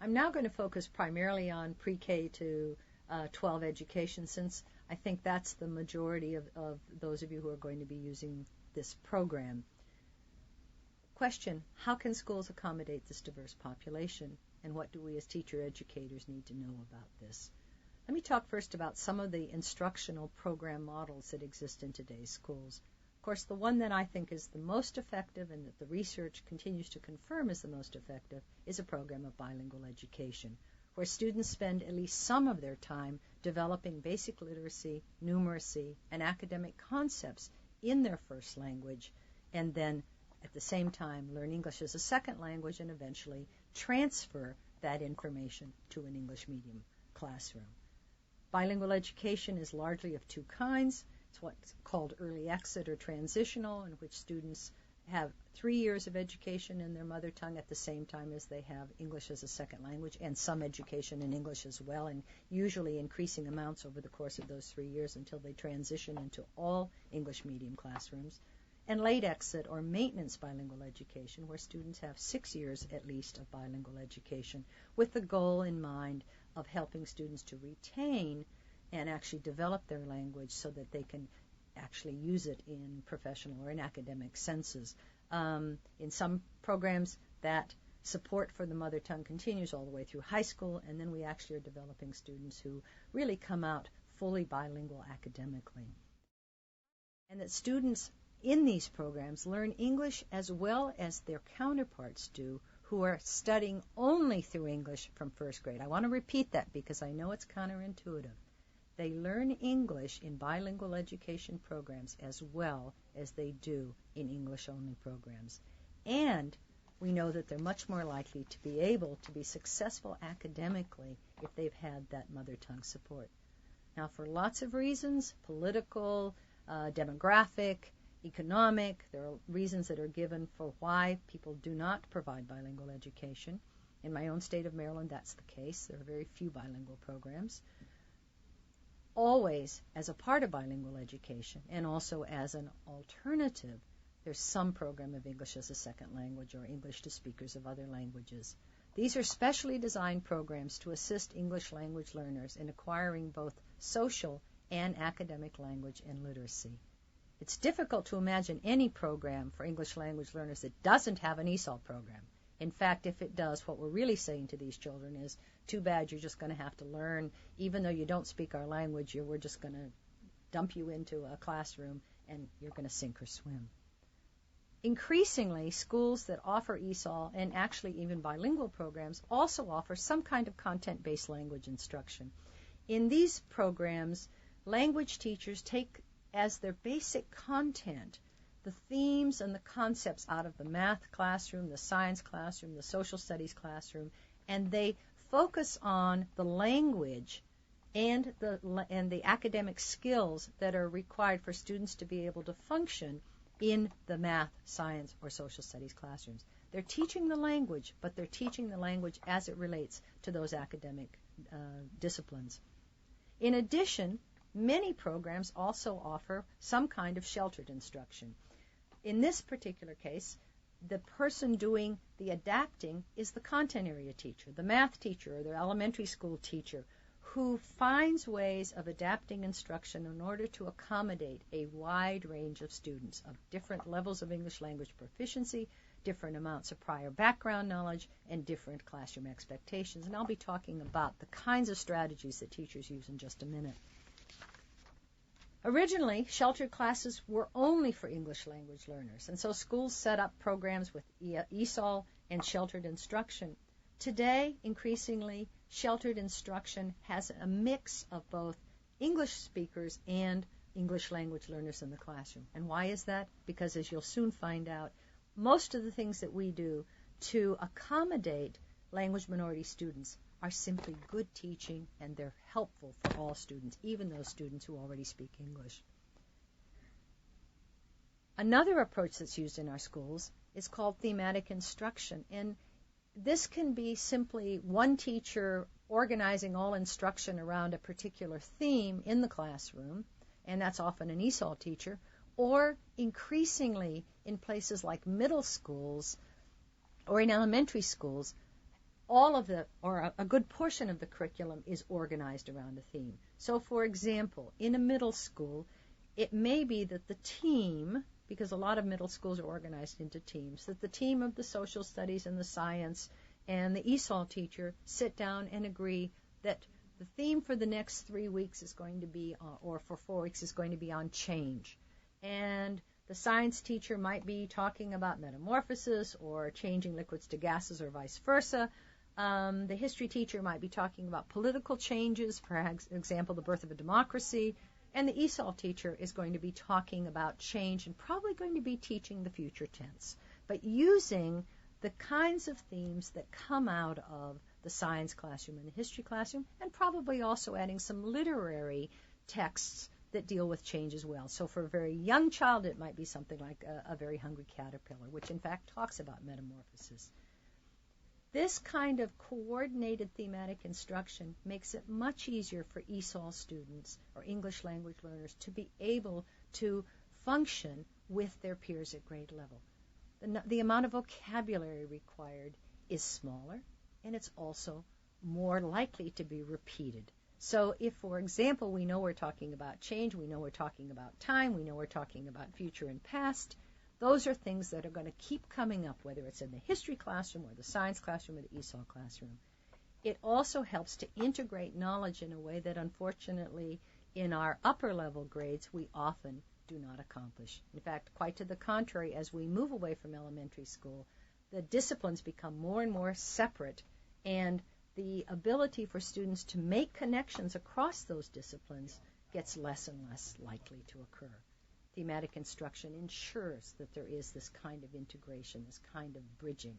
I'm now going to focus primarily on pre-K to 12 education, since I think that's the majority of those of you who are going to be using this program. Question: how can schools accommodate this diverse population, and what do we as teacher educators need to know about this? Let me talk first about some of the instructional program models that exist in today's schools. Of course, the one that I think is the most effective and that the research continues to confirm is the most effective is a program of bilingual education, where students spend at least some of their time developing basic literacy, numeracy, and academic concepts in their first language, and then at the same time learn English as a second language and eventually transfer that information to an English medium classroom. Bilingual education is largely of two kinds. It's what's called early exit or transitional, in which students have 3 years of education in their mother tongue at the same time as they have English as a second language and some education in English as well, and usually increasing amounts over the course of those 3 years until they transition into all English medium classrooms. And late exit or maintenance bilingual education, where students have 6 years at least of bilingual education, with the goal in mind of helping students to retain and actually develop their language so that they can actually use it in professional or in academic senses. In some programs, that support for the mother tongue continues all the way through high school, and then we actually are developing students who really come out fully bilingual academically. And that students in these programs learn English as well as their counterparts do, who are studying only through English from first grade. I want to repeat that because I know it's counterintuitive. They learn English in bilingual education programs as well as they do in English-only programs. And we know that they're much more likely to be able to be successful academically if they've had that mother tongue support. Now, for lots of reasons, political, demographic, economic, there are reasons that are given for why people do not provide bilingual education. In my own state of Maryland, that's the case. There are very few bilingual programs. Always, as a part of bilingual education and also as an alternative, there's some program of English as a second language or English to speakers of other languages. These are specially designed programs to assist English language learners in acquiring both social and academic language and literacy. It's difficult to imagine any program for English language learners that doesn't have an ESOL program. In fact, if it does, what we're really saying to these children is, too bad, you're just going to have to learn. Even though you don't speak our language, we're just going to dump you into a classroom and you're going to sink or swim. Increasingly, schools that offer ESOL and actually even bilingual programs also offer some kind of content-based language instruction. In these programs, language teachers take as their basic content the themes and the concepts out of the math classroom, the science classroom, the social studies classroom, and they focus on the language and the academic skills that are required for students to be able to function in the math, science, or social studies classrooms. They're teaching the language, but they're teaching the language as it relates to those academic disciplines. In addition, many programs also offer some kind of sheltered instruction. In this particular case, the person doing the adapting is the content area teacher, the math teacher or the elementary school teacher, who finds ways of adapting instruction in order to accommodate a wide range of students of different levels of English language proficiency, different amounts of prior background knowledge, and different classroom expectations. And I'll be talking about the kinds of strategies that teachers use in just a minute. Originally, sheltered classes were only for English language learners, and so schools set up programs with ESOL and sheltered instruction. Today, increasingly, sheltered instruction has a mix of both English speakers and English language learners in the classroom. And why is that? Because, as you'll soon find out, most of the things that we do to accommodate language minority students are simply good teaching, and they're helpful for all students, even those students who already speak English. Another approach that's used in our schools is called thematic instruction, and this can be simply one teacher organizing all instruction around a particular theme in the classroom, and that's often an ESOL teacher, or increasingly in places like middle schools or in elementary schools, all of the, or a good portion of the curriculum is organized around a theme. So, for example, in a middle school, it may be that the team, because a lot of middle schools are organized into teams, that the team of the social studies and the science and the ESOL teacher sit down and agree that the theme for the next 3 weeks is going to be, or for 4 weeks, is going to be on change. And the science teacher might be talking about metamorphosis or changing liquids to gases or vice versa. The history teacher might be talking about political changes, for example, the birth of a democracy. And the ESOL teacher is going to be talking about change and probably going to be teaching the future tense, but using the kinds of themes that come out of the science classroom and the history classroom, and probably also adding some literary texts that deal with change as well. So for a very young child, it might be something like a Very Hungry Caterpillar, which in fact talks about metamorphosis. This kind of coordinated thematic instruction makes it much easier for ESOL students or English language learners to be able to function with their peers at grade level. The amount of vocabulary required is smaller, and it's also more likely to be repeated. So if, for example, we know we're talking about change, we know we're talking about time, we know we're talking about future and past, those are things that are going to keep coming up, whether it's in the history classroom or the science classroom or the ESOL classroom. It also helps to integrate knowledge in a way that, unfortunately, in our upper level grades, we often do not accomplish. In fact, quite to the contrary, as we move away from elementary school, the disciplines become more and more separate, and the ability for students to make connections across those disciplines gets less and less likely to occur. Thematic instruction ensures that there is this kind of integration, this kind of bridging.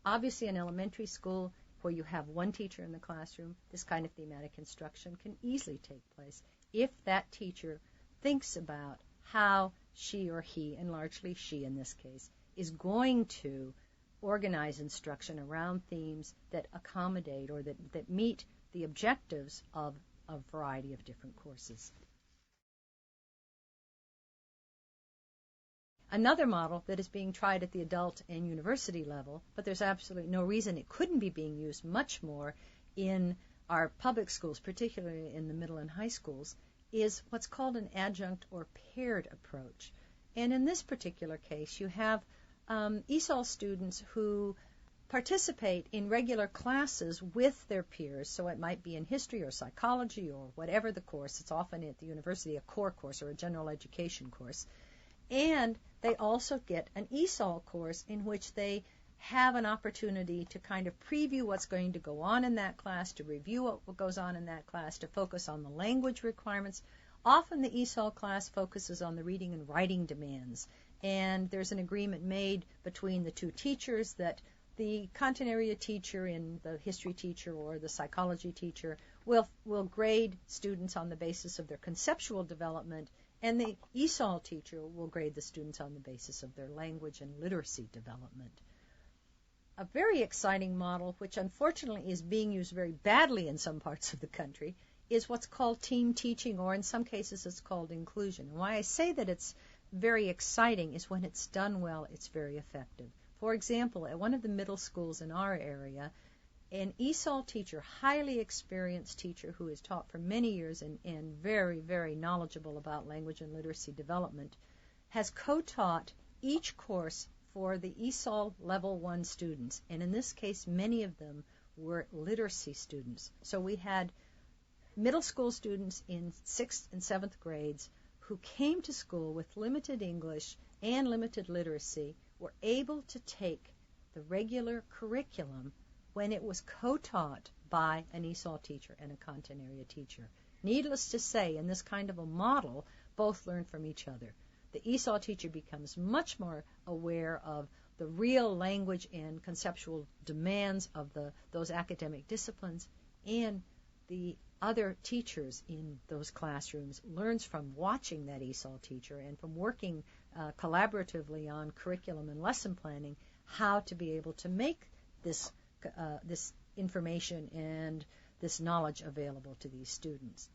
Obviously, in elementary school, where you have one teacher in the classroom, this kind of thematic instruction can easily take place if that teacher thinks about how she or he, and largely she in this case, is going to organize instruction around themes that accommodate or that meet the objectives of a variety of different courses. Another model that is being tried at the adult and university level, but there's absolutely no reason it couldn't be being used much more in our public schools, particularly in the middle and high schools, is what's called an adjunct or paired approach. And in this particular case, you have ESOL students who participate in regular classes with their peers, so it might be in history or psychology or whatever the course. It's often at the university a core course or a general education course. And they also get an ESOL course in which they have an opportunity to kind of preview what's going to go on in that class, to review what goes on in that class, to focus on the language requirements. Often the ESOL class focuses on the reading and writing demands, and there's an agreement made between the two teachers that the content area teacher and the history teacher or the psychology teacher will grade students on the basis of their conceptual development, and the ESOL teacher will grade the students on the basis of their language and literacy development. A very exciting model, which unfortunately is being used very badly in some parts of the country, is what's called team teaching, or in some cases it's called inclusion. And why I say that it's very exciting is when it's done well, it's very effective. For example, at one of the middle schools in our area, an ESOL teacher, highly experienced teacher who has taught for many years and very, very knowledgeable about language and literacy development, has co-taught each course for the ESOL Level 1 students. And in this case, many of them were literacy students. So we had middle school students in 6th and 7th grades who came to school with limited English and limited literacy, were able to take the regular curriculum when it was co-taught by an ESOL teacher and a content area teacher. Needless to say, in this kind of a model, both learn from each other. The ESOL teacher becomes much more aware of the real language and conceptual demands of those academic disciplines, and the other teachers in those classrooms learns from watching that ESOL teacher and from working collaboratively on curriculum and lesson planning how to be able to make this information and this knowledge available to these students.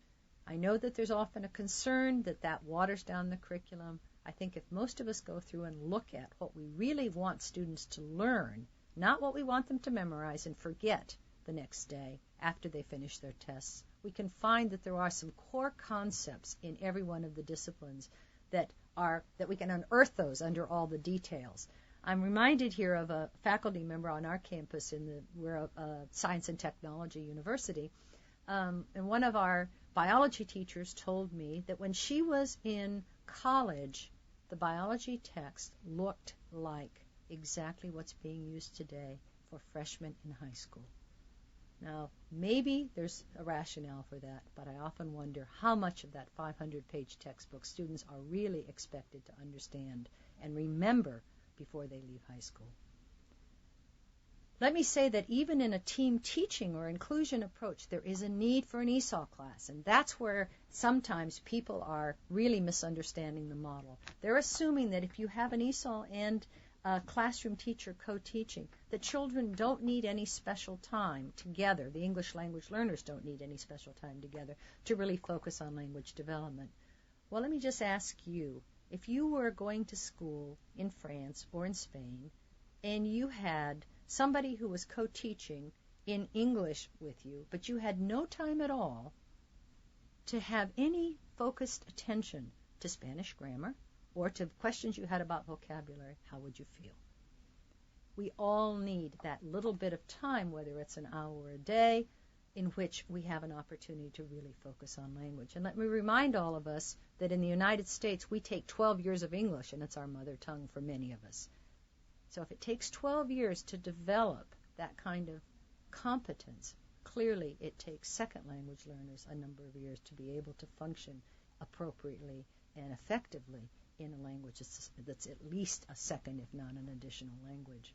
I know that there's often a concern that waters down the curriculum. I think if most of us go through and look at what we really want students to learn, not what we want them to memorize and forget the next day after they finish their tests. We can find that there are some core concepts in every one of the disciplines that we can unearth those under all the details. I'm reminded here of a faculty member on our campus we're a science and technology university, and one of our biology teachers told me that when she was in college, the biology text looked like exactly what's being used today for freshmen in high school. Now, maybe there's a rationale for that, but I often wonder how much of that 500-page textbook students are really expected to understand and remember before they leave high school. Let me say that even in a team teaching or inclusion approach, there is a need for an ESOL class, and that's where sometimes people are really misunderstanding the model. They're assuming that if you have an ESOL and a classroom teacher co-teaching, the children don't need any special time together. The English language learners don't need any special time together to really focus on language development. Well, let me just ask you, if you were going to school in France or in Spain and you had somebody who was co-teaching in English with you, but you had no time at all to have any focused attention to Spanish grammar or to questions you had about vocabulary, how would you feel? We all need that little bit of time, whether it's an hour or a day, in which we have an opportunity to really focus on language. And let me remind all of us that in the United States, we take 12 years of English, and it's our mother tongue for many of us. So if it takes 12 years to develop that kind of competence, clearly it takes second language learners a number of years to be able to function appropriately and effectively in a language that's at least a second, if not an additional language.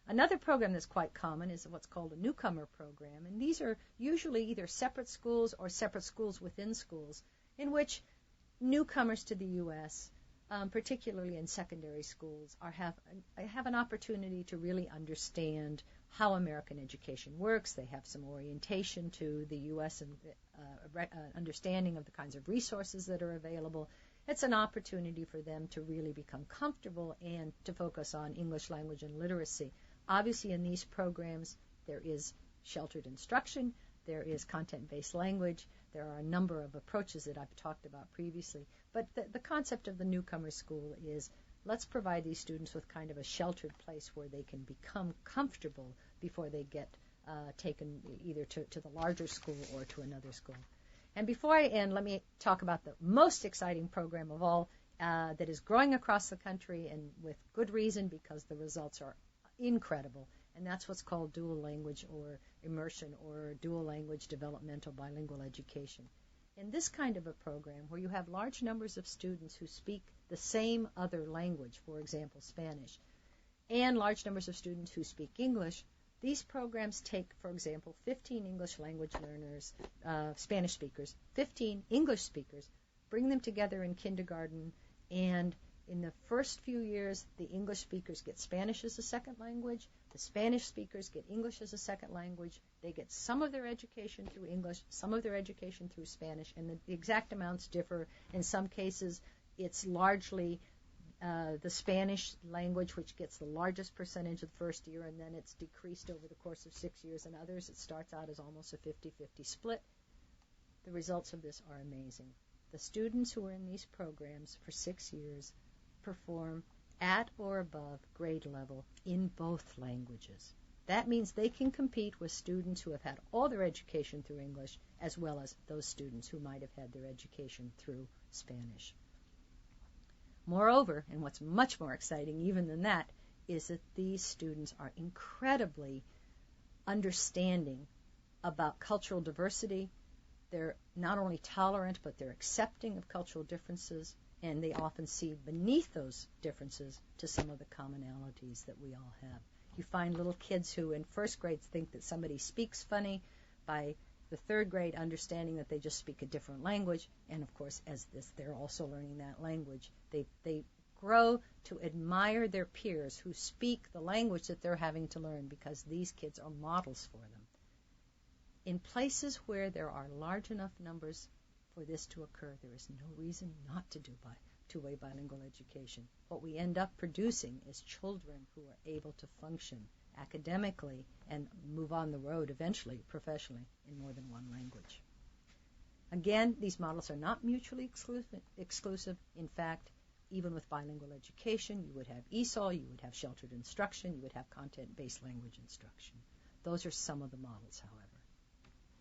Another program that's quite common is what's called a newcomer program, and these are usually either separate schools or separate schools within schools in which newcomers to the U.S., particularly in secondary schools, have an opportunity to really understand how American education works. They have some orientation to the U.S. and understanding of the kinds of resources that are available. It's an opportunity for them to really become comfortable and to focus on English language and literacy. Obviously, in these programs, there is sheltered instruction, there is content-based language, there are a number of approaches that I've talked about previously. But the concept of the newcomer school is let's provide these students with kind of a sheltered place where they can become comfortable before they get taken either to the larger school or to another school. And before I end, let me talk about the most exciting program of all that is growing across the country, and with good reason, because the results are incredible. And that's what's called dual language or immersion or dual language developmental bilingual education. In this kind of a program where you have large numbers of students who speak the same other language, for example, Spanish, and large numbers of students who speak English, these programs take, for example, 15 English language learners, Spanish speakers, 15 English speakers, bring them together in kindergarten, and in the first few years, the English speakers get Spanish as a second language. The Spanish speakers get English as a second language. They get some of their education through English, some of their education through Spanish, and the exact amounts differ. In some cases, it's largely the Spanish language, which gets the largest percentage of the first year, and then it's decreased over the course of 6 years. In others, it starts out as almost a 50-50 split. The results of this are amazing. The students who are in these programs for 6 years perform at or above grade level in both languages. That means they can compete with students who have had all their education through English, as well as those students who might have had their education through Spanish. Moreover, and what's much more exciting even than that, is that these students are incredibly understanding about cultural diversity. They're not only tolerant, but they're accepting of cultural differences, and they often see beneath those differences to some of the commonalities that we all have. You find little kids who in first grade think that somebody speaks funny, by the third grade understanding that they just speak a different language, and of course as they're also learning that language, they grow to admire their peers who speak the language that they're having to learn, because these kids are models for them. In places where there are large enough numbers for this to occur, there is no reason not to do two-way bilingual education. What we end up producing is children who are able to function academically, and move on the road eventually, professionally, in more than one language. Again, these models are not mutually exclusive. In fact, even with bilingual education, you would have ESOL, you would have sheltered instruction, you would have content-based language instruction. Those are some of the models, however.